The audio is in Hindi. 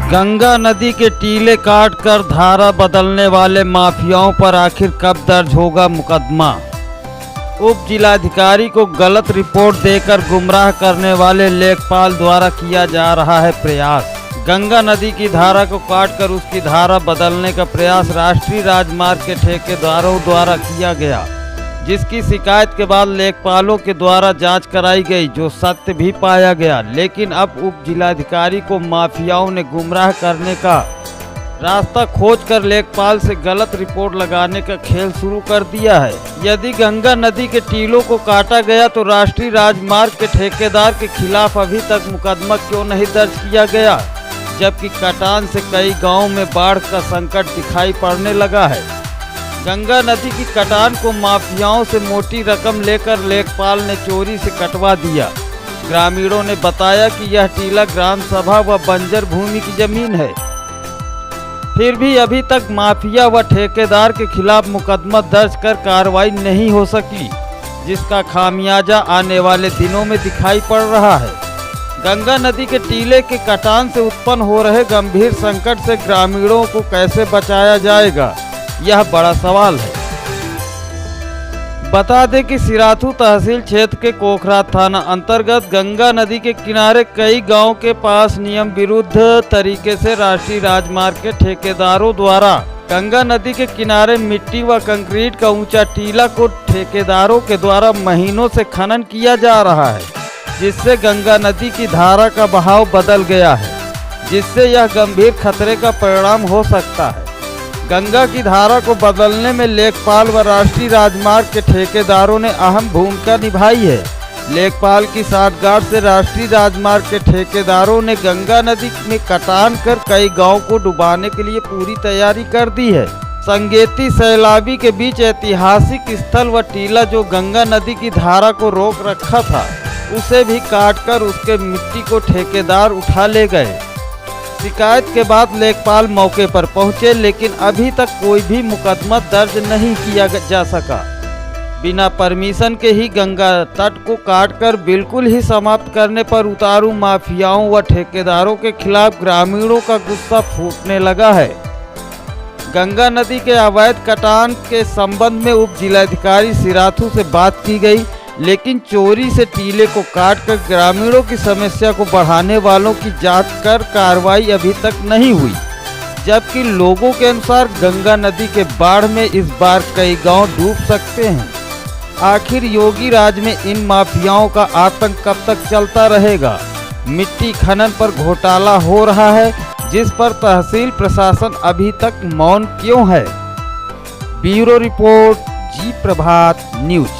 गंगा नदी के टीले काटकर धारा बदलने वाले माफियाओं पर आखिर कब दर्ज होगा मुकदमा। उप जिलाधिकारी को गलत रिपोर्ट देकर गुमराह करने वाले लेखपाल द्वारा किया जा रहा है प्रयास। गंगा नदी की धारा को काटकर उसकी धारा बदलने का प्रयास राष्ट्रीय राजमार्ग के ठेकेदारों द्वारा किया गया, जिसकी शिकायत के बाद लेखपालों के द्वारा जांच कराई गई, जो सत्य भी पाया गया। लेकिन अब उप जिलाधिकारी को माफियाओं ने गुमराह करने का रास्ता खोजकर लेखपाल से गलत रिपोर्ट लगाने का खेल शुरू कर दिया है। यदि गंगा नदी के टीलों को काटा गया तो राष्ट्रीय राजमार्ग के ठेकेदार के खिलाफ अभी तक मुकदमा क्यों नहीं दर्ज किया गया, जबकि कटान से कई गाँव में बाढ़ का संकट दिखाई पड़ने लगा है। गंगा नदी की कटान को माफियाओं से मोटी रकम लेकर लेखपाल ने चोरी से कटवा दिया। ग्रामीणों ने बताया कि यह टीला ग्राम सभा व बंजर भूमि की जमीन है, फिर भी अभी तक माफिया व ठेकेदार के खिलाफ मुकदमा दर्ज कर कार्रवाई नहीं हो सकी, जिसका खामियाजा आने वाले दिनों में दिखाई पड़ रहा है। गंगा नदी के टीले के कटान से उत्पन्न हो रहे गंभीर संकट से ग्रामीणों को कैसे बचाया जाएगा, यह बड़ा सवाल है। बता दें कि सिराथू तहसील क्षेत्र के कोखरा थाना अंतर्गत गंगा नदी के किनारे कई गांव के पास नियम विरुद्ध तरीके से राष्ट्रीय राजमार्ग के ठेकेदारों द्वारा गंगा नदी के किनारे मिट्टी व कंक्रीट का ऊंचा टीला को ठेकेदारों के द्वारा महीनों से खनन किया जा रहा है, जिससे गंगा नदी की धारा का बहाव बदल गया है, जिससे यह गंभीर खतरे का परिणाम हो सकता है। गंगा की धारा को बदलने में लेखपाल व राष्ट्रीय राजमार्ग के ठेकेदारों ने अहम भूमिका निभाई है। लेखपाल की साठगांठ से राष्ट्रीय राजमार्ग के ठेकेदारों ने गंगा नदी में कटान कर कई गांवों को डुबाने के लिए पूरी तैयारी कर दी है। संगेती सैलाबी के बीच ऐतिहासिक स्थल व टीला जो गंगा नदी की धारा को रोक रखा था, उसे भी काटकर उसके मिट्टी को ठेकेदार उठा ले गए। शिकायत के बाद लेखपाल मौके पर पहुंचे, लेकिन अभी तक कोई भी मुकदमा दर्ज नहीं किया जा सका। बिना परमिशन के ही गंगा तट को काटकर बिल्कुल ही समाप्त करने पर उतारू माफियाओं व ठेकेदारों के खिलाफ ग्रामीणों का गुस्सा फूटने लगा है। गंगा नदी के अवैध कटान के संबंध में उप जिलाधिकारी सिराथू से बात की गई, लेकिन चोरी से टीले को काटकर ग्रामीणों की समस्या को बढ़ाने वालों की जांच कर कार्रवाई अभी तक नहीं हुई, जबकि लोगों के अनुसार गंगा नदी के बाढ़ में इस बार कई गांव डूब सकते हैं। आखिर योगी राज में इन माफियाओं का आतंक कब तक चलता रहेगा। मिट्टी खनन पर घोटाला हो रहा है, जिस पर तहसील प्रशासन अभी तक मौन क्यों है। ब्यूरो रिपोर्ट, जी प्रभात न्यूज।